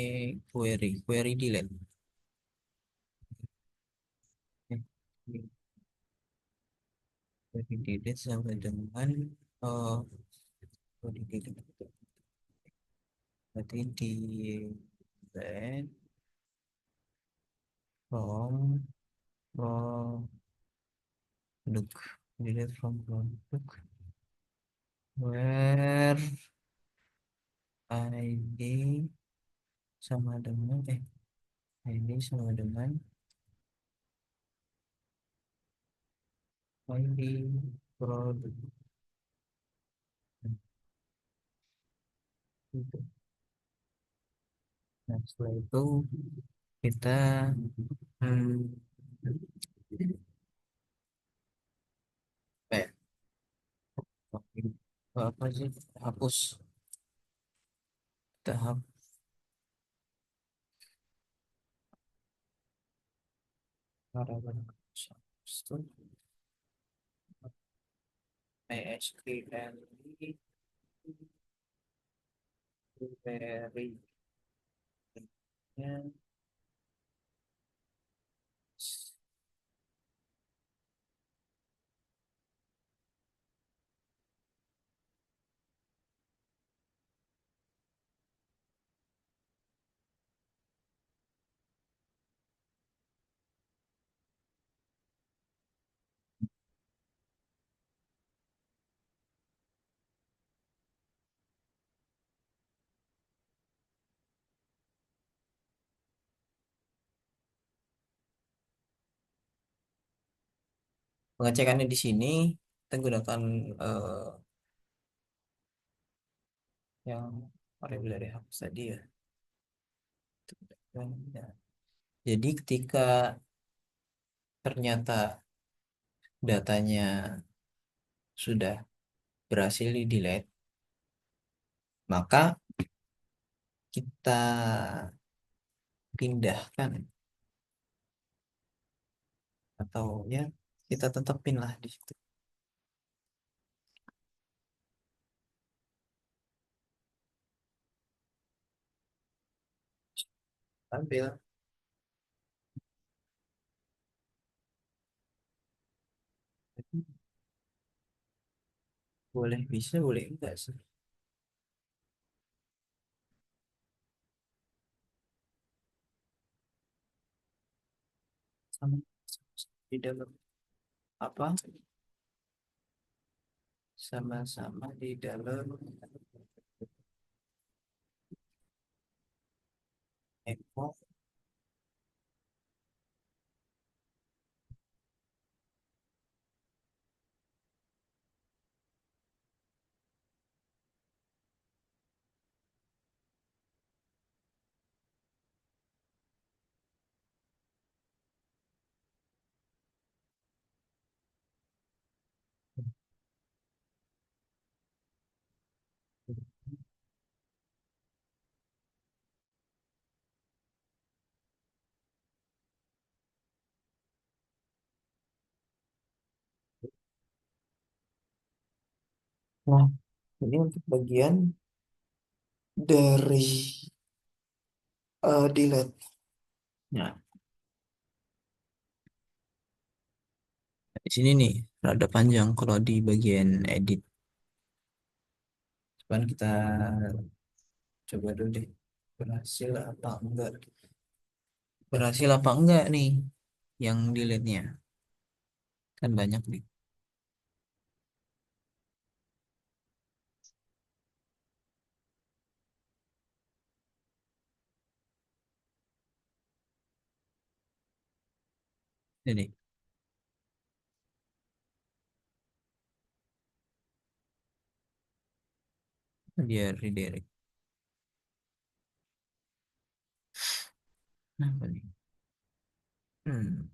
query delete. Eh, Query delete sama dengan oh, query delete. Berarti di delete from produk. Delete from produk. Where ID sama dengan ID sama dengan ID produk. Gitu. Nah, setelah itu kita hmm, eh, apa sih hapus tahap harapan itu PSQL query Ya, pengecekannya di sini kita gunakan eh, yang variabel dari hapus tadi ya. Jadi ketika ternyata datanya sudah berhasil di delete, maka kita pindahkan atau ya kita tetapin lah di situ. Ambil, boleh bisa, boleh enggak sih. Sama, di dalam apa? Sama-sama di dalam Echo. Nah, ini untuk bagian dari delete. Nah, di sini nih rada panjang kalau di bagian edit. Cuman kita coba dulu deh berhasil apa enggak. Berhasil apa enggak nih yang delete-nya. Kan banyak nih. Jadi biar redirect. Kenapa nih? Hmm.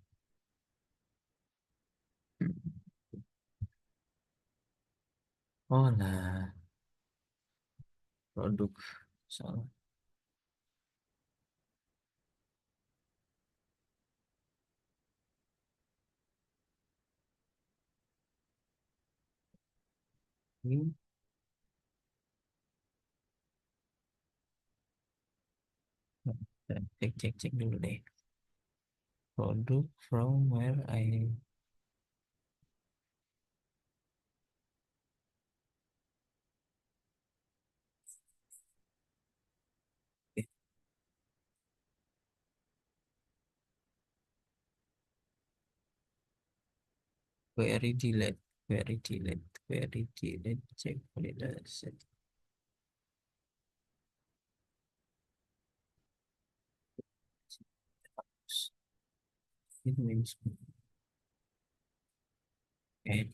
Oh lah, produk salah. Ini cek dulu deh. Produk from where I eh, query delete, query delete, check validasi. It means add.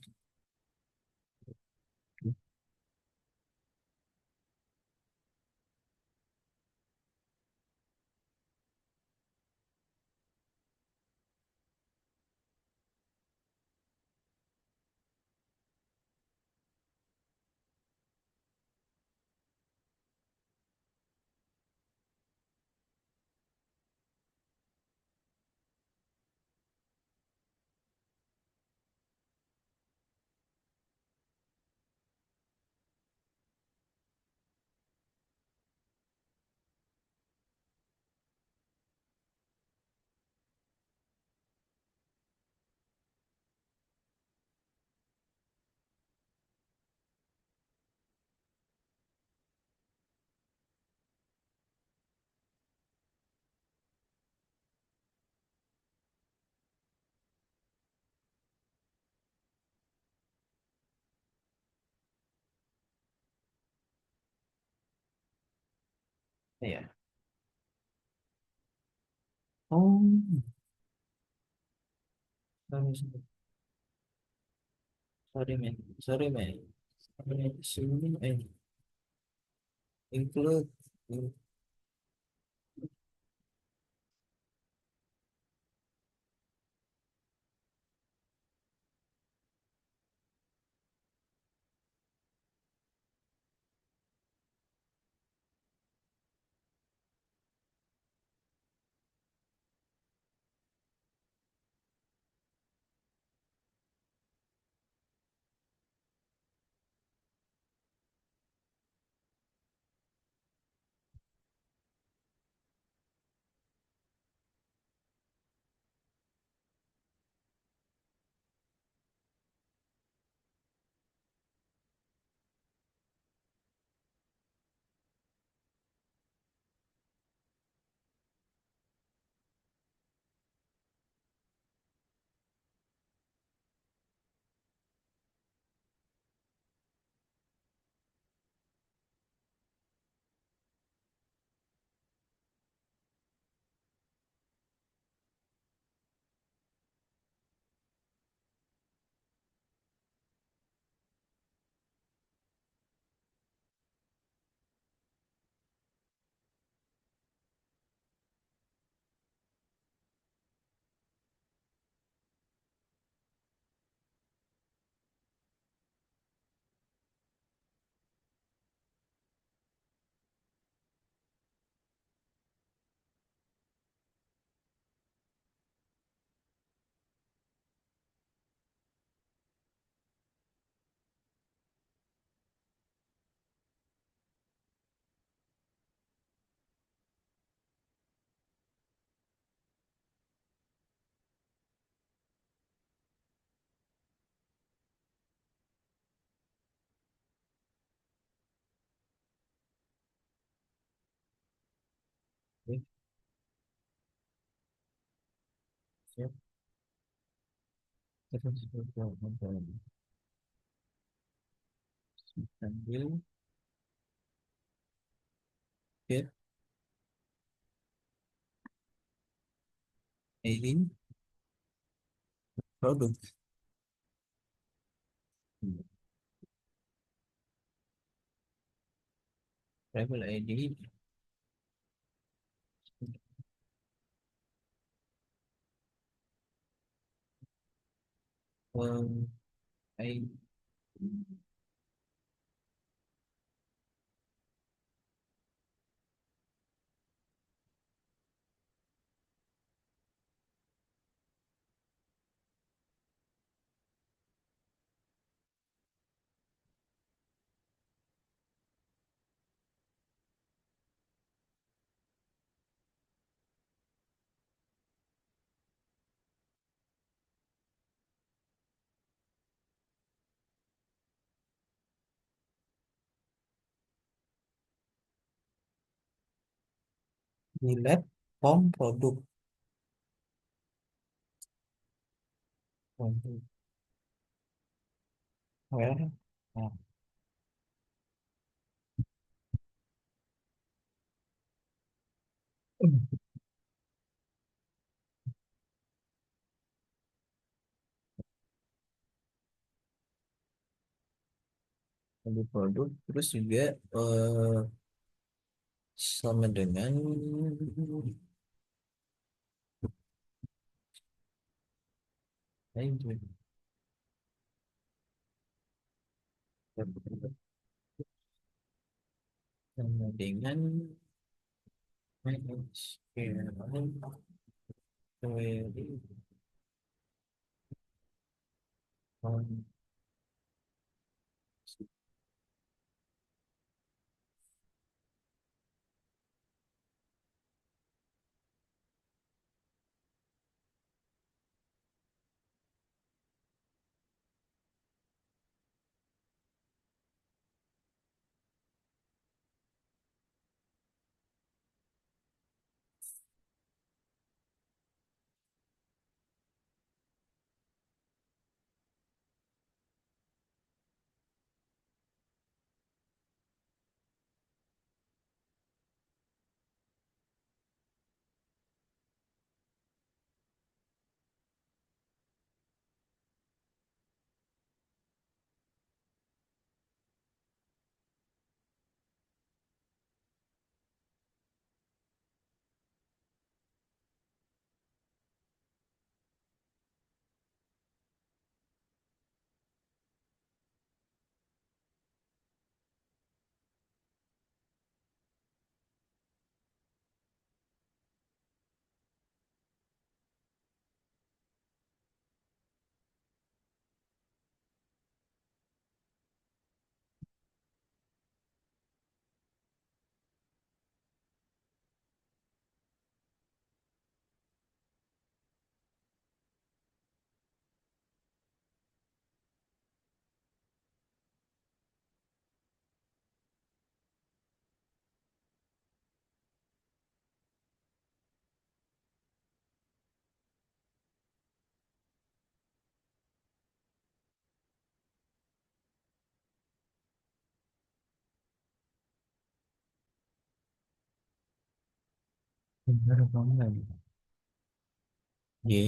Iya. Oh, sorry, sorry, sorry, man. Sorry, man. Sini, include. Siap. Terus, ambil, get, ID, produk. Travel ID, ID, delete, form, produk. Where? Nah, ambil produk, terus juga sama dengan ini, sama dengan query on. Benar apa enggak nih? Ye.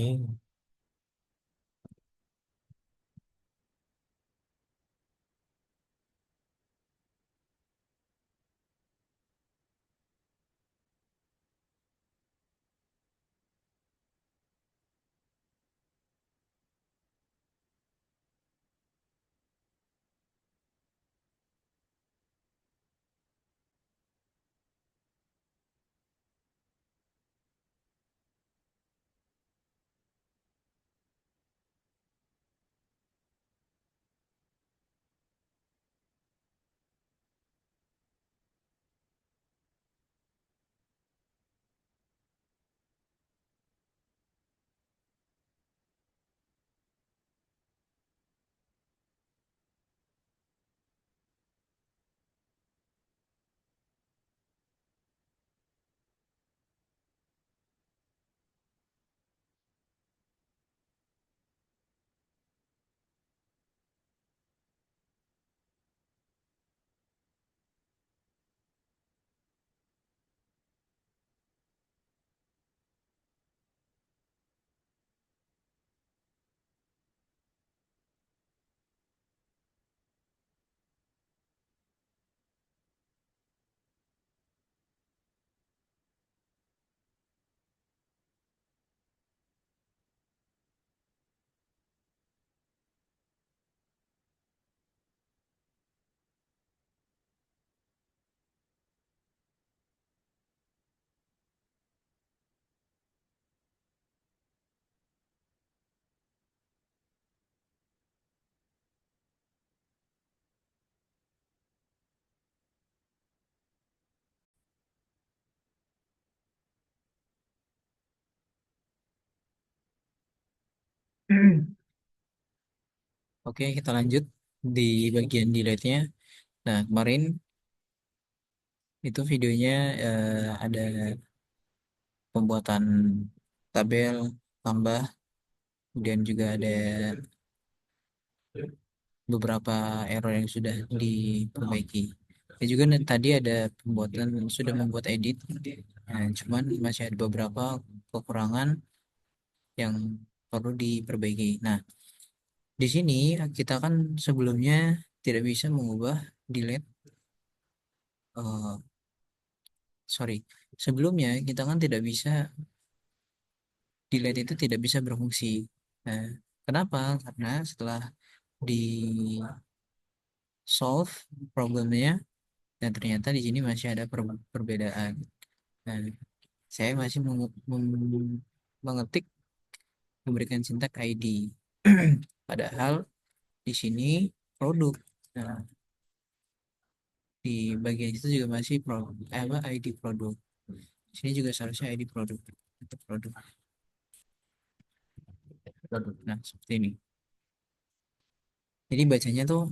Oke, kita lanjut di bagian delete-nya. Nah, kemarin itu videonya ada pembuatan tabel tambah, kemudian juga ada beberapa error yang sudah diperbaiki. Dan juga tadi ada pembuatan sudah membuat edit, nah, cuman masih ada beberapa kekurangan yang perlu diperbaiki. Nah, di sini kita kan sebelumnya tidak bisa mengubah delete, eh, sorry, sebelumnya kita kan tidak bisa delete itu tidak bisa berfungsi. Nah, kenapa? Karena setelah di solve problemnya, dan ternyata di sini masih ada perbedaan. Nah, saya masih mengetik memberikan sintak ID. Padahal di sini produk. Nah, di bagian itu juga masih apa ID produk. Di sini juga seharusnya ID produk untuk produk. Nah, seperti ini. Jadi bacanya tuh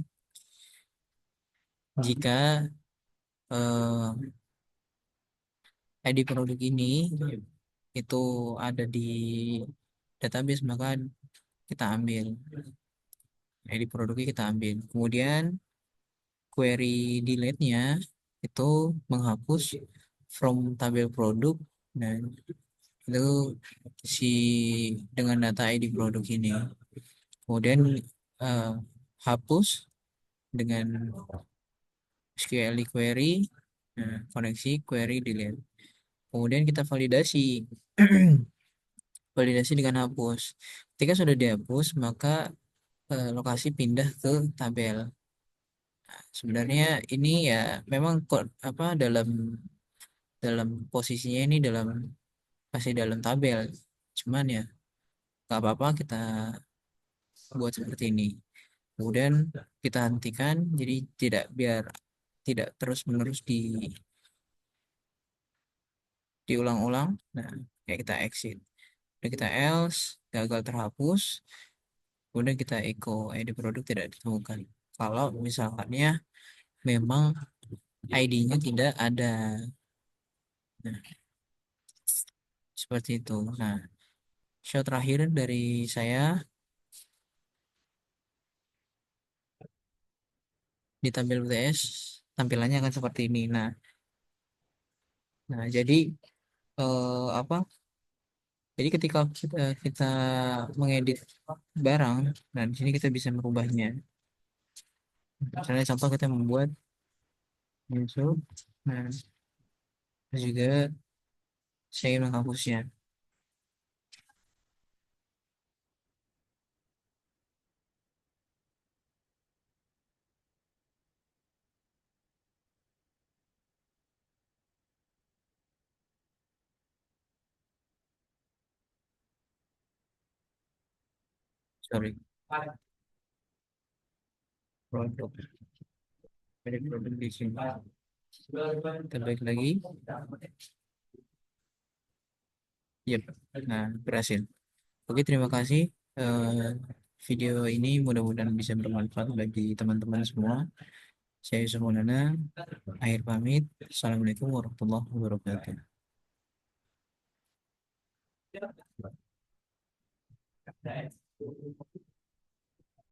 jika ID produk ini itu ada di database, maka kita ambil ID produknya, kita ambil. Kemudian query delete-nya itu menghapus from tabel produk, dan itu si dengan data ID produk ini. Kemudian eh, hapus dengan SQL query, koneksi query delete. Kemudian kita validasi. Validasi dengan hapus. Ketika sudah dihapus, maka lokasi pindah ke tabel. Sebenarnya ini ya memang kok apa dalam dalam posisinya ini dalam masih dalam tabel. Cuman ya nggak apa-apa, kita buat seperti ini. Kemudian kita hentikan, jadi tidak biar tidak terus menerus diulang-ulang. Nah, kayak kita exit. Udah kita else, gagal terhapus. Kemudian kita echo ID produk tidak ditemukan. Kalau misalkannya memang ID-nya tidak ada. Nah, seperti itu. Nah, show terakhir dari saya di tampil UTS, tampilannya akan seperti ini. Nah, jadi apa? Jadi ketika kita mengedit barang, nah di sini kita bisa merubahnya. Misalnya contoh kita membuat YouTube, nah terus juga saya ingin menghapusnya. Sorry, produk, ada produk di sini. Kita balik lagi. Yep. Nah, berhasil. Oke, terima kasih. Eh, Video ini mudah-mudahan bisa bermanfaat bagi teman-teman semua. Saya Yusuf Maulana, akhir pamit. Assalamualaikum warahmatullahi wabarakatuh.